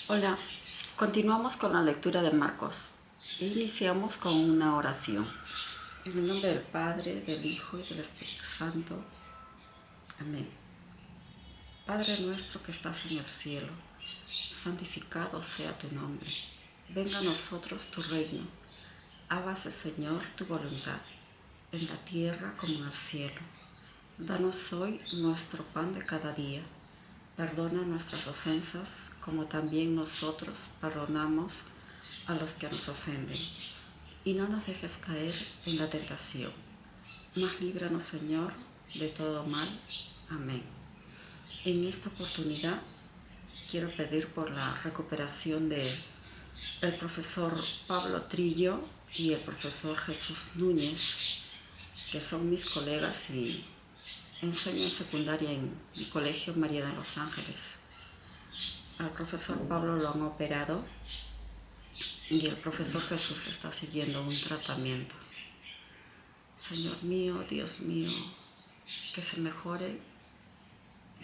Hola, continuamos con la lectura de Marcos e iniciamos con una oración. En el nombre del Padre, del Hijo y del Espíritu Santo. Amén. Padre nuestro que estás en el cielo, santificado sea tu nombre. Venga a nosotros tu reino. Hágase, Señor, tu voluntad, en la tierra como en el cielo. Danos hoy nuestro pan de cada día. Perdona nuestras ofensas, como también nosotros perdonamos a los que nos ofenden. Y no nos dejes caer en la tentación, mas líbranos, Señor, de todo mal. Amén. En esta oportunidad quiero pedir por la recuperación de el profesor Pablo Trillo y el profesor Jesús Núñez, que son mis colegas y enseño en secundaria en mi colegio María de los Ángeles. Al profesor Pablo lo han operado y el profesor Jesús está siguiendo un tratamiento. Señor mío, Dios mío, que se mejore,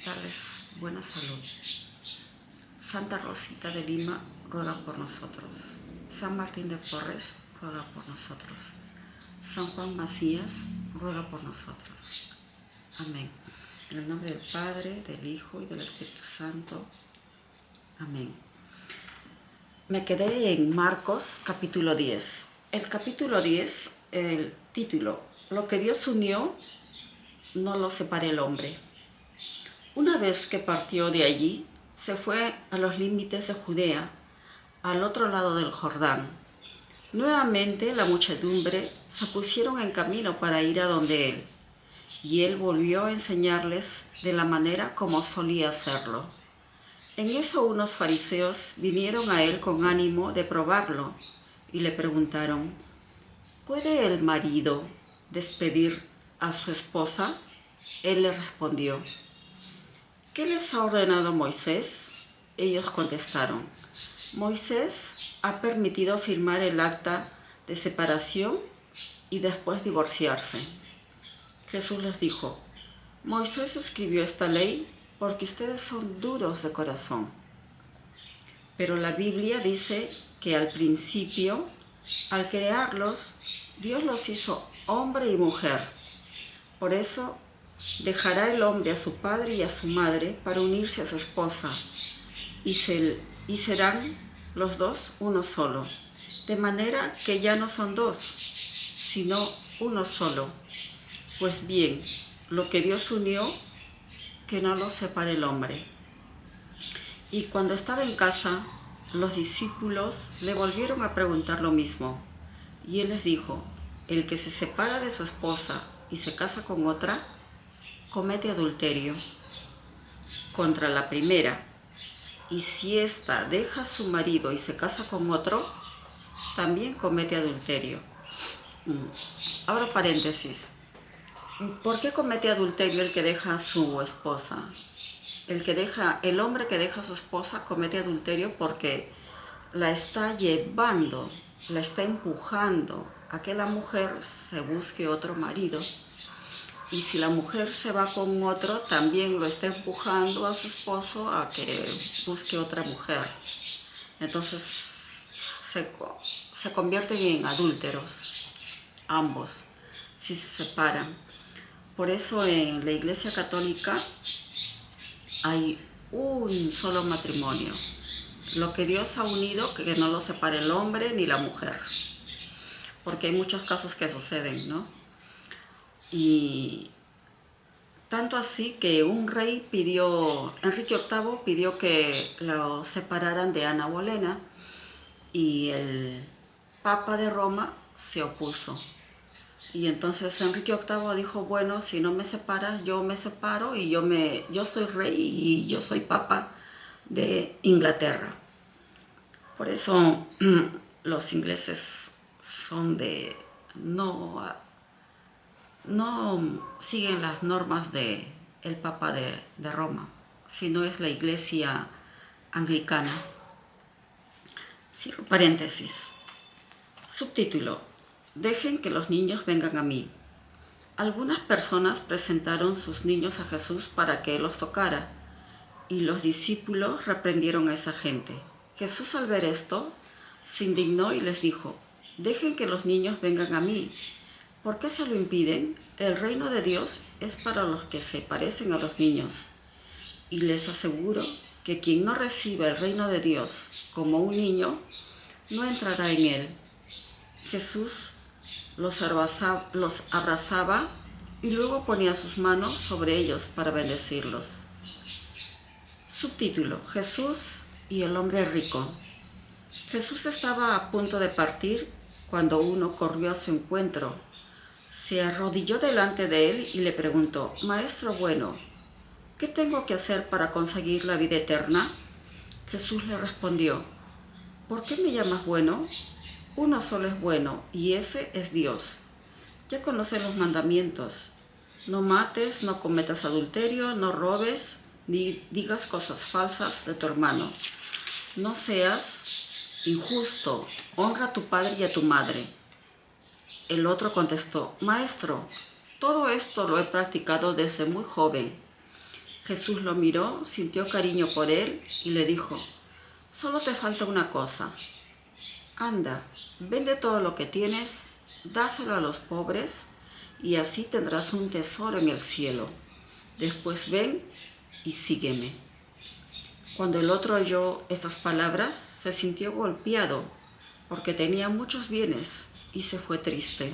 darles buena salud. Santa Rosita de Lima, ruega por nosotros. San Martín de Porres, ruega por nosotros. San Juan Macías, ruega por nosotros. Amén. En el nombre del Padre, del Hijo y del Espíritu Santo. Amén. Me quedé en Marcos capítulo 10. El capítulo 10, el título, lo que Dios unió, no lo separe el hombre. Una vez que partió de allí, se fue a los límites de Judea, al otro lado del Jordán. Nuevamente la muchedumbre se pusieron en camino para ir a donde él, y él volvió a enseñarles de la manera como solía hacerlo. En eso unos fariseos vinieron a él con ánimo de probarlo y le preguntaron: ¿puede el marido despedir a su esposa? Él le respondió: ¿qué les ha ordenado Moisés? Ellos contestaron: Moisés ha permitido firmar el acta de separación y después divorciarse. Jesús les dijo: Moisés escribió esta ley porque ustedes son duros de corazón. Pero la Biblia dice que al principio, al crearlos, Dios los hizo hombre y mujer. Por eso dejará el hombre a su padre y a su madre para unirse a su esposa, y serán los dos uno solo. De manera que ya no son dos, sino uno solo. Pues bien, lo que Dios unió, que no lo separe el hombre. Y cuando estaba en casa, los discípulos le volvieron a preguntar lo mismo. Y él les dijo: el que se separa de su esposa y se casa con otra, comete adulterio contra la primera. Y si ésta deja a su marido y se casa con otro, también comete adulterio. Abro paréntesis. ¿Por qué comete adulterio el que deja a su esposa? El hombre que deja a su esposa comete adulterio porque la está llevando, la está empujando a que la mujer se busque otro marido. Y si la mujer se va con otro, también lo está empujando a su esposo a que busque otra mujer. Entonces se convierten en adúlteros, ambos, si se separan. Por eso en la Iglesia Católica hay un solo matrimonio. Lo que Dios ha unido, que no lo separe el hombre ni la mujer. Porque hay muchos casos que suceden, ¿no? Y tanto así que un rey Enrique VIII pidió que lo separaran de Ana Bolena y el Papa de Roma se opuso. Y entonces Enrique VIII dijo: bueno, si no me separas, yo me separo y yo soy rey y yo soy papa de Inglaterra. Por eso los ingleses son no siguen las normas del Papa de Roma, sino es la Iglesia anglicana. Cierro paréntesis. Subtítulo: dejen que los niños vengan a mí. Algunas personas presentaron sus niños a Jesús para que él los tocara, y los discípulos reprendieron a esa gente. Jesús, al ver esto, se indignó y les dijo: dejen que los niños vengan a mí. ¿Por qué se lo impiden? El reino de Dios es para los que se parecen a los niños. Y les aseguro que quien no reciba el reino de Dios como un niño, no entrará en él. Jesús los abrazaba y luego ponía sus manos sobre ellos para bendecirlos. Subtítulo: Jesús y el hombre rico. Jesús estaba a punto de partir cuando uno corrió a su encuentro. Se arrodilló delante de él y le preguntó: Maestro bueno, ¿qué tengo que hacer para conseguir la vida eterna? Jesús le respondió: ¿por qué me llamas bueno? Uno solo es bueno, y ese es Dios. Ya conoces los mandamientos: no mates, no cometas adulterio, no robes, ni digas cosas falsas de tu hermano. No seas injusto, honra a tu padre y a tu madre. El otro contestó: Maestro, todo esto lo he practicado desde muy joven. Jesús lo miró, sintió cariño por él y le dijo: solo te falta una cosa. Anda, vende todo lo que tienes, dáselo a los pobres y así tendrás un tesoro en el cielo. Después ven y sígueme. Cuando el otro oyó estas palabras, se sintió golpeado porque tenía muchos bienes y se fue triste.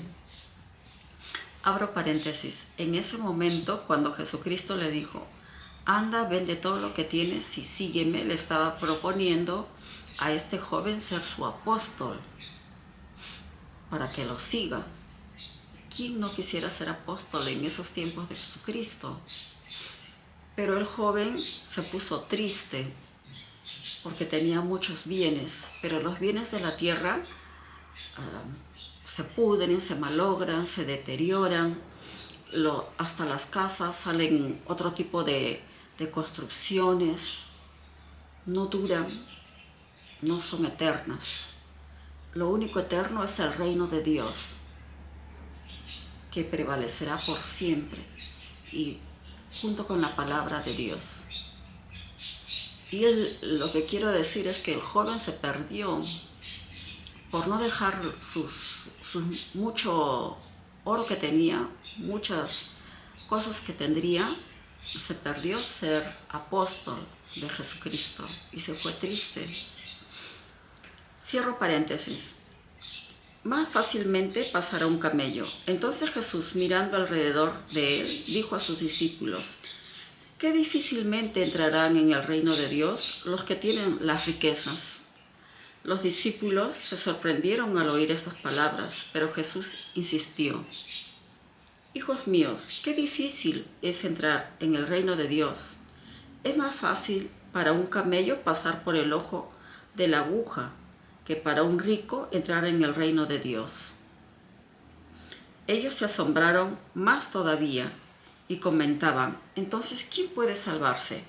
Abro paréntesis. En ese momento, cuando Jesucristo le dijo: anda, vende todo lo que tienes y sígueme, le estaba proponiendo a este joven ser su apóstol para que lo siga. ¿Quién no quisiera ser apóstol en esos tiempos de Jesucristo? Pero el joven se puso triste porque tenía muchos bienes, pero los bienes de la tierra se pudren, se malogran, se deterioran, hasta las casas salen otro tipo de construcciones, no duran, no son eternas. Lo único eterno es el reino de Dios, que prevalecerá por siempre y junto con la palabra de Dios. Y lo que quiero decir es que el joven se perdió por no dejar mucho oro que tenía, muchas cosas que tendría. Se perdió ser apóstol de Jesucristo y se fue triste. Cierro paréntesis. Más fácilmente pasará un camello. Entonces Jesús, mirando alrededor de él, dijo a sus discípulos: qué difícilmente entrarán en el reino de Dios los que tienen las riquezas. Los discípulos se sorprendieron al oír estas palabras, pero Jesús insistió: hijos míos, qué difícil es entrar en el reino de Dios. Es más fácil para un camello pasar por el ojo de la aguja que para un rico entrar en el reino de Dios. Ellos se asombraron más todavía y comentaban: entonces, ¿quién puede salvarse?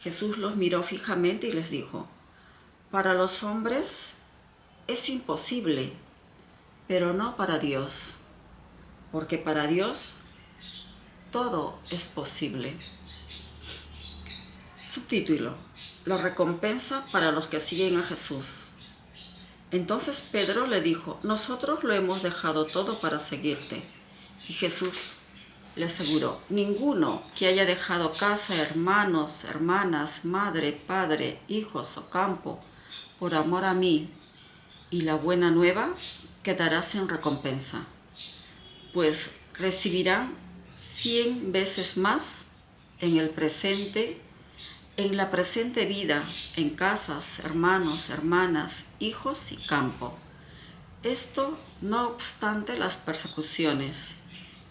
Jesús los miró fijamente y les dijo: para los hombres es imposible, pero no para Dios, porque para Dios todo es posible. Subtítulo: la recompensa para los que siguen a Jesús. Entonces Pedro le dijo: nosotros lo hemos dejado todo para seguirte. Y Jesús le aseguró: ninguno que haya dejado casa, hermanos, hermanas, madre, padre, hijos o campo, por amor a mí y la buena nueva, quedará sin recompensa, pues recibirán 100 veces más en la presente vida, en casas, hermanos, hermanas, hijos y campo. Esto no obstante las persecuciones,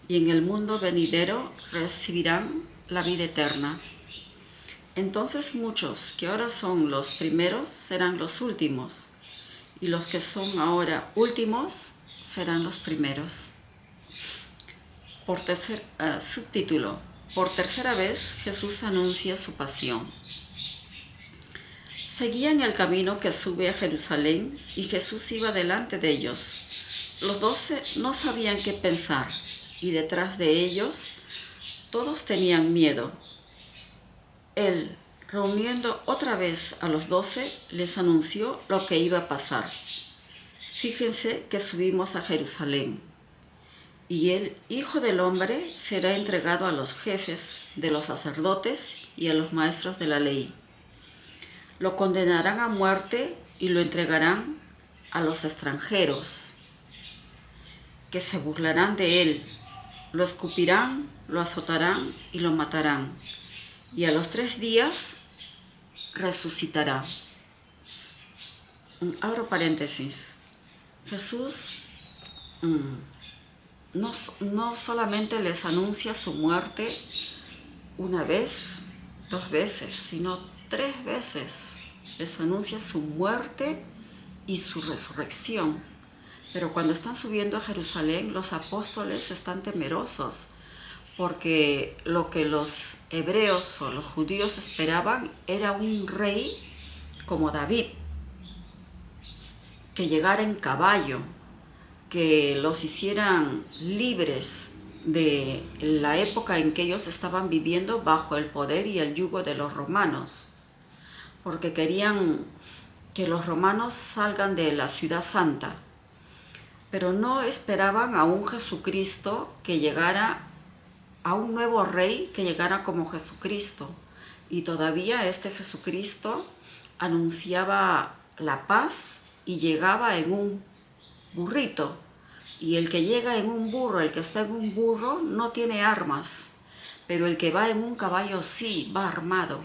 y en el mundo venidero recibirán la vida eterna. Entonces muchos que ahora son los primeros serán los últimos, y los que son ahora últimos serán los primeros. Subtítulo: por tercera vez Jesús anuncia su pasión. Seguían el camino que sube a Jerusalén y Jesús iba delante de ellos. Los 12 no sabían qué pensar y detrás de ellos todos tenían miedo. Él Reuniendo otra vez a los 12, les anunció lo que iba a pasar. Fíjense que subimos a Jerusalén, y el Hijo del Hombre será entregado a los jefes de los sacerdotes y a los maestros de la ley. Lo condenarán a muerte y lo entregarán a los extranjeros, que se burlarán de él. Lo escupirán, lo azotarán y lo matarán. Y a los 3 días resucitará. Abro paréntesis. Jesús no solamente les anuncia su muerte una vez, 2 veces, sino 3 veces. Les anuncia su muerte y su resurrección. Pero cuando están subiendo a Jerusalén, los apóstoles están temerosos, porque lo que los hebreos o los judíos esperaban era un rey como David, que llegara en caballo, que los hicieran libres de la época en que ellos estaban viviendo bajo el poder y el yugo de los romanos, porque querían que los romanos salgan de la ciudad santa, pero no esperaban a un Jesucristo que llegara, a un nuevo rey que llegara como Jesucristo. Y todavía este Jesucristo anunciaba la paz y llegaba en un burrito. Y el que llega en un burro, el que está en un burro, no tiene armas, pero el que va en un caballo sí, va armado.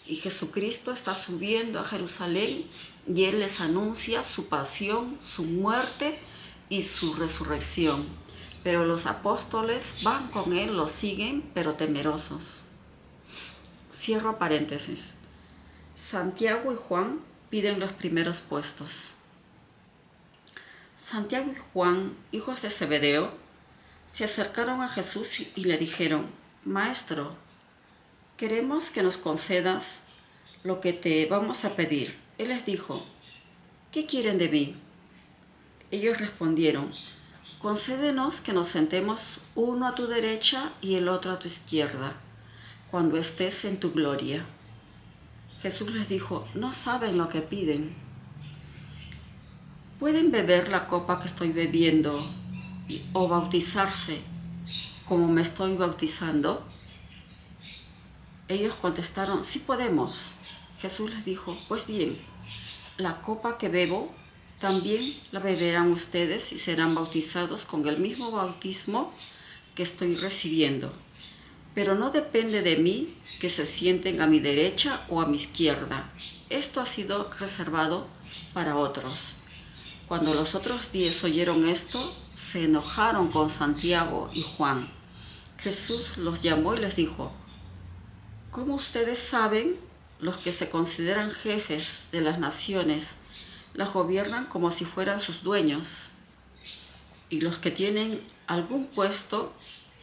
Y Jesucristo está subiendo a Jerusalén y Él les anuncia su pasión, su muerte y su resurrección. Pero los apóstoles van con Él, lo siguen, pero temerosos. Cierro paréntesis. Santiago y Juan piden los primeros puestos. Santiago y Juan, hijos de Zebedeo, se acercaron a Jesús y le dijeron: Maestro, queremos que nos concedas lo que te vamos a pedir. Él les dijo: ¿qué quieren de mí? Ellos respondieron: concédenos que nos sentemos uno a tu derecha y el otro a tu izquierda, cuando estés en tu gloria. Jesús les dijo: no saben lo que piden. ¿Pueden beber la copa que estoy bebiendo o bautizarse como me estoy bautizando? Ellos contestaron: sí podemos. Jesús les dijo: pues bien, la copa que bebo también la beberán ustedes y serán bautizados con el mismo bautismo que estoy recibiendo. Pero no depende de mí que se sienten a mi derecha o a mi izquierda. Esto ha sido reservado para otros. Cuando los otros 10 oyeron esto, se enojaron con Santiago y Juan. Jesús los llamó y les dijo: ¿cómo ustedes saben, los que se consideran jefes de las naciones las gobiernan como si fueran sus dueños? Y los que tienen algún puesto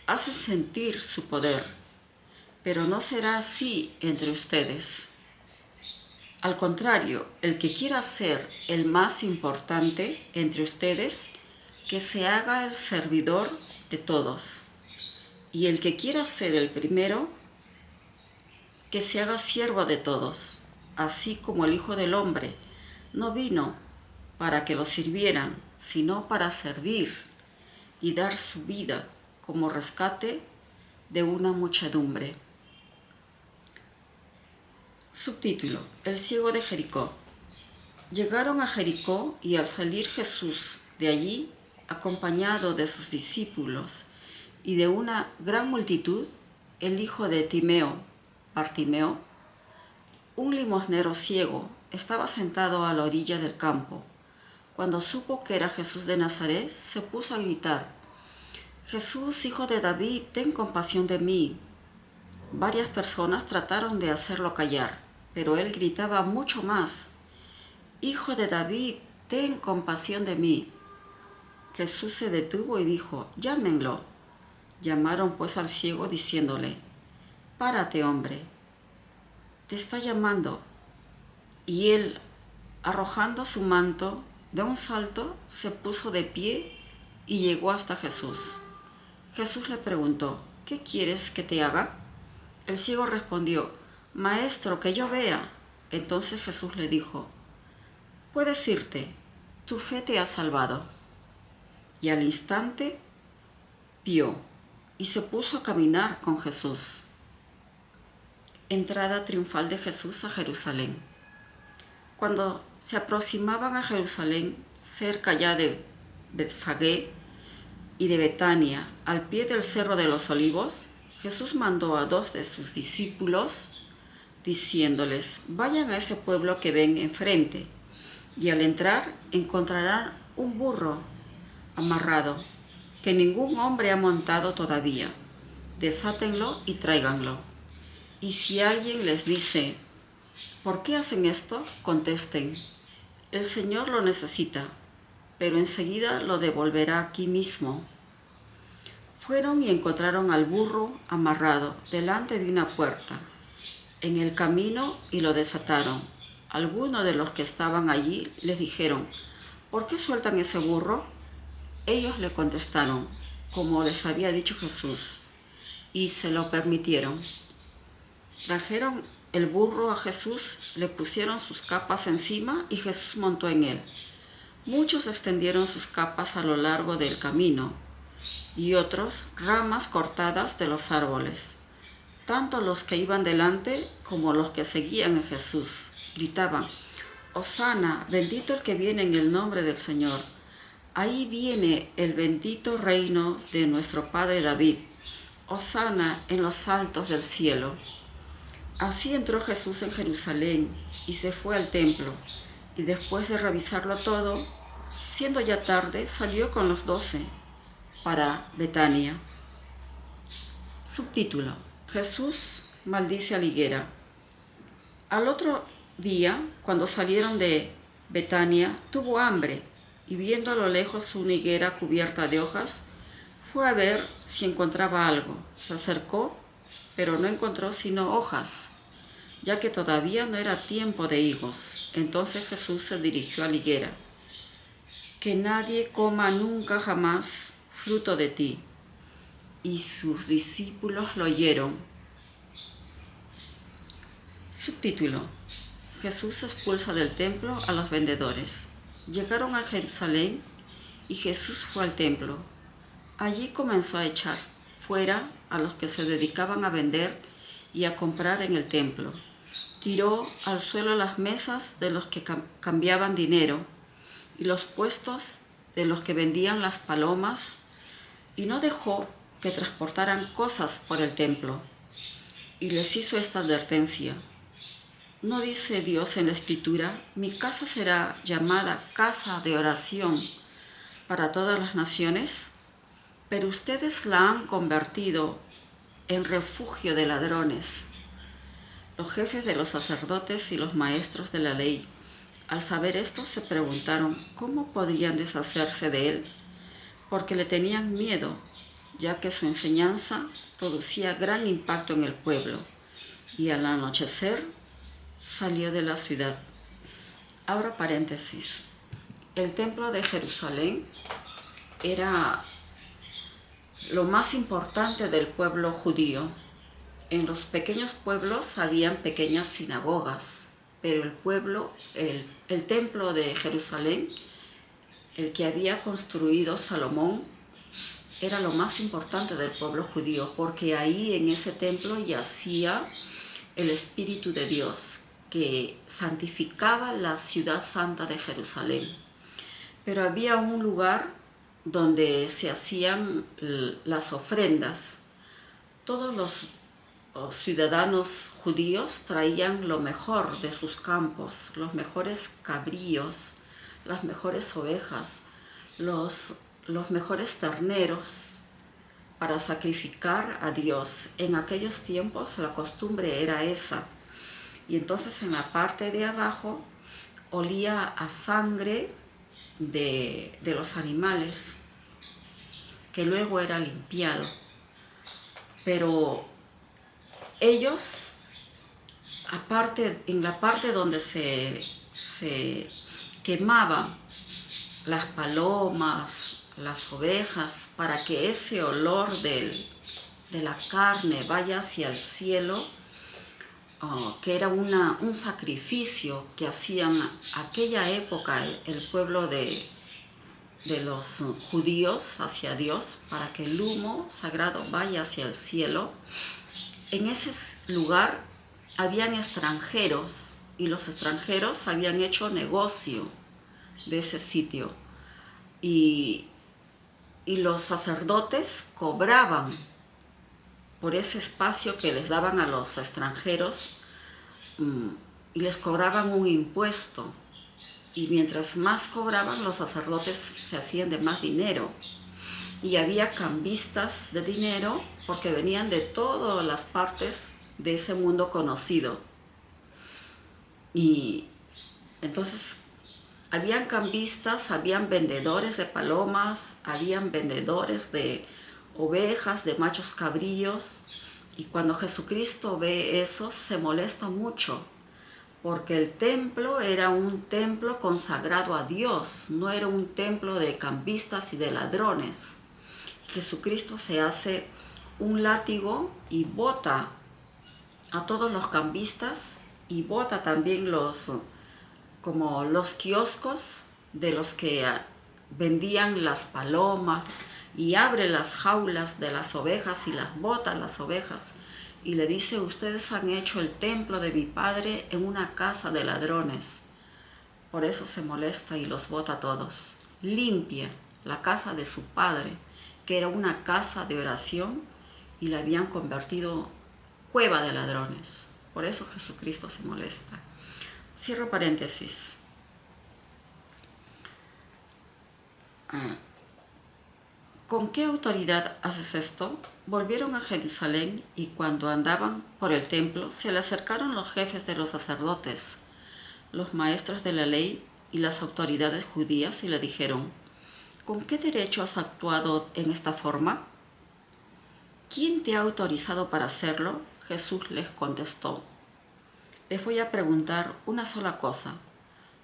hacen sentir su poder, pero no será así entre ustedes. Al contrario, el que quiera ser el más importante entre ustedes, que se haga el servidor de todos. Y el que quiera ser el primero, que se haga siervo de todos, así como el Hijo del Hombre no vino para que lo sirvieran, sino para servir y dar su vida como rescate de una muchedumbre. Subtítulo: El ciego de Jericó. Llegaron a Jericó y al salir Jesús de allí, acompañado de sus discípulos y de una gran multitud, el hijo de Timeo, Bartimeo, un limosnero ciego, estaba sentado a la orilla del campo. Cuando supo que era Jesús de Nazaret, se puso a gritar: Jesús, hijo de David, ten compasión de mí. Varias personas trataron de hacerlo callar, pero él gritaba mucho más: Hijo de David, ten compasión de mí. Jesús se detuvo y dijo: llámenlo. Llamaron pues al ciego diciéndole: párate, hombre, te está llamando. Y él, arrojando su manto, de un salto se puso de pie y llegó hasta Jesús. Jesús le preguntó: ¿qué quieres que te haga? El ciego respondió: Maestro, que yo vea. Entonces Jesús le dijo, puedes irte, tu fe te ha salvado. Y al instante vio y se puso a caminar con Jesús. Entrada triunfal de Jesús a Jerusalén. Cuando se aproximaban a Jerusalén, cerca ya de Betfagé y de Betania, al pie del Cerro de los Olivos, Jesús mandó a 2 de sus discípulos, diciéndoles, vayan a ese pueblo que ven enfrente, y al entrar encontrarán un burro amarrado, que ningún hombre ha montado todavía. Desátenlo y tráiganlo. Y si alguien les dice, ¿por qué hacen esto? Contesten, el Señor lo necesita, pero enseguida lo devolverá aquí mismo. Fueron y encontraron al burro amarrado delante de una puerta en el camino y lo desataron. Algunos de los que estaban allí les dijeron, ¿por qué sueltan ese burro? Ellos le contestaron, como les había dicho Jesús, y se lo permitieron. Trajeron el burro a Jesús, le pusieron sus capas encima y Jesús montó en él. Muchos extendieron sus capas a lo largo del camino y otros ramas cortadas de los árboles. Tanto los que iban delante como los que seguían a Jesús gritaban, Hosana, bendito el que viene en el nombre del Señor. Ahí viene el bendito reino de nuestro padre David. Hosana en los altos del cielo. Así entró Jesús en Jerusalén y se fue al templo, y después de revisarlo todo, siendo ya tarde, salió con los 12 para Betania. Subtítulo: Jesús maldice a la higuera. Al otro día, cuando salieron de Betania, tuvo hambre, y viendo a lo lejos una higuera cubierta de hojas, fue a ver si encontraba algo. Se acercó, pero no encontró sino hojas, ya que todavía no era tiempo de higos. Entonces Jesús se dirigió a la higuera. Que nadie coma nunca jamás fruto de ti. Y sus discípulos lo oyeron. Subtítulo: Jesús expulsa del templo a los vendedores. Llegaron a Jerusalén y Jesús fue al templo. Allí comenzó a echar fuera a los que se dedicaban a vender y a comprar en el templo. Tiró al suelo las mesas de los que cambiaban dinero y los puestos de los que vendían las palomas, y no dejó que transportaran cosas por el templo. Y les hizo esta advertencia: ¿no dice Dios en la Escritura, mi casa será llamada casa de oración para todas las naciones? Pero ustedes la han convertido en refugio de ladrones. Los jefes de los sacerdotes y los maestros de la ley, al saber esto, se preguntaron cómo podrían deshacerse de él, porque le tenían miedo, ya que su enseñanza producía gran impacto en el pueblo. Y al anochecer salió de la ciudad. Abro paréntesis. El templo de Jerusalén era lo más importante del pueblo judío. En los pequeños pueblos habían pequeñas sinagogas, pero el templo de Jerusalén, el que había construido Salomón, era lo más importante del pueblo judío, porque ahí en ese templo yacía el Espíritu de Dios, que santificaba la ciudad santa de Jerusalén. Pero había un lugar donde se hacían las ofrendas. Todos los ciudadanos judíos traían lo mejor de sus campos, los mejores cabríos, las mejores ovejas, los mejores terneros para sacrificar a Dios. En aquellos tiempos la costumbre era esa. Y entonces en la parte de abajo olía a sangre de los animales, que luego era limpiado. Pero ellos, aparte, en la parte donde se quemaban las palomas, las ovejas, para que ese olor de la carne vaya hacia el cielo, que era un sacrificio que hacían aquella época el pueblo de los judíos hacia Dios para que el humo sagrado vaya hacia el cielo. En ese lugar habían extranjeros y los extranjeros habían hecho negocio de ese sitio y los sacerdotes cobraban por ese espacio que les daban a los extranjeros y les cobraban un impuesto. Y mientras más cobraban, los sacerdotes se hacían de más dinero. Y había cambistas de dinero porque venían de todas las partes de ese mundo conocido. Y entonces habían cambistas, habían vendedores de palomas, habían vendedores de ovejas, de machos cabríos. Y cuando Jesucristo ve eso, se molesta mucho, porque el templo era un templo consagrado a Dios, no era un templo de cambistas y de ladrones. Jesucristo se hace un látigo y bota a todos los cambistas y bota también como los kioscos de los que vendían las palomas, y abre las jaulas de las ovejas y las bota las ovejas y le dice: ustedes han hecho el templo de mi padre en una casa de ladrones. Por eso se molesta y los bota a todos. Limpia la casa de su padre, que era una casa de oración, y la habían convertido cueva de ladrones. Por eso Jesucristo se molesta. Cierro paréntesis. ¿Con qué autoridad haces esto? Volvieron a Jerusalén y cuando andaban por el templo se le acercaron los jefes de los sacerdotes, los maestros de la ley y las autoridades judías y le dijeron: ¿con qué derecho has actuado en esta forma? ¿Quién te ha autorizado para hacerlo? Jesús les contestó: les voy a preguntar una sola cosa.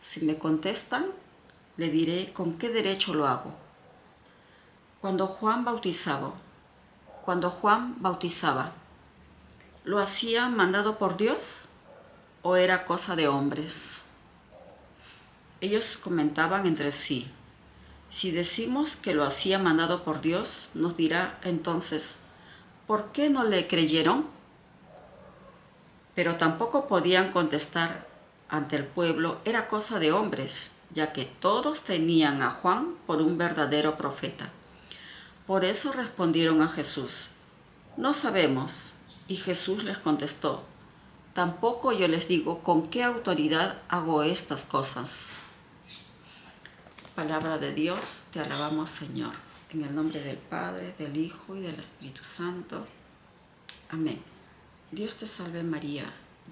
Si me contestan, le diré con qué derecho lo hago. Cuando Juan bautizaba, ¿lo hacía mandado por Dios o era cosa de hombres? Ellos comentaban entre sí: si decimos que lo hacía mandado por Dios, nos dirá entonces: ¿por qué no le creyeron? Pero tampoco podían contestar ante el pueblo: era cosa de hombres, ya que todos tenían a Juan por un verdadero profeta. Por eso respondieron a Jesús: no sabemos. Y Jesús les contestó: tampoco yo les digo con qué autoridad hago estas cosas. Palabra de Dios, te alabamos, Señor. En el nombre del Padre, del Hijo y del Espíritu Santo. Amén. Dios te salve María,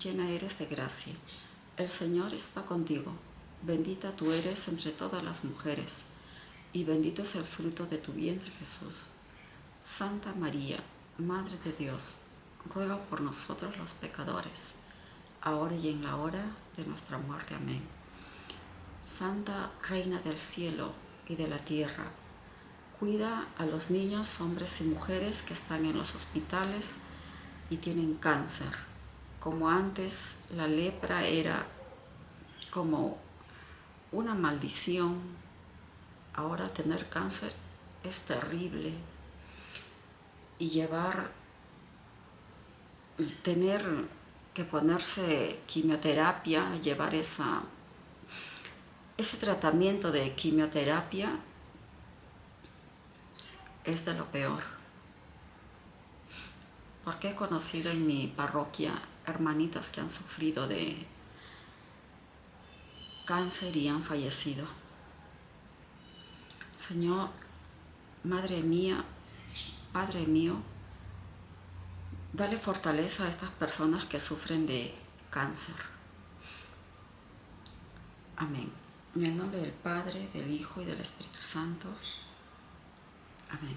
llena eres de gracia. El Señor está contigo. Bendita tú eres entre todas las mujeres, y bendito es el fruto de tu vientre, Jesús. Santa María, Madre de Dios, ruega por nosotros los pecadores, ahora y en la hora de nuestra muerte. Amén. Santa Reina del cielo y de la tierra, cuida a los niños, hombres y mujeres que están en los hospitales y tienen cáncer. Como antes la lepra era como una maldición, ahora tener cáncer es terrible. Y tener que ponerse quimioterapia, llevar ese tratamiento de quimioterapia es de lo peor. Porque he conocido en mi parroquia hermanitas que han sufrido de cáncer y han fallecido. Señor, Madre mía, Padre mío, dale fortaleza a estas personas que sufren de cáncer. Amén. En el nombre del Padre, del Hijo y del Espíritu Santo. Amén.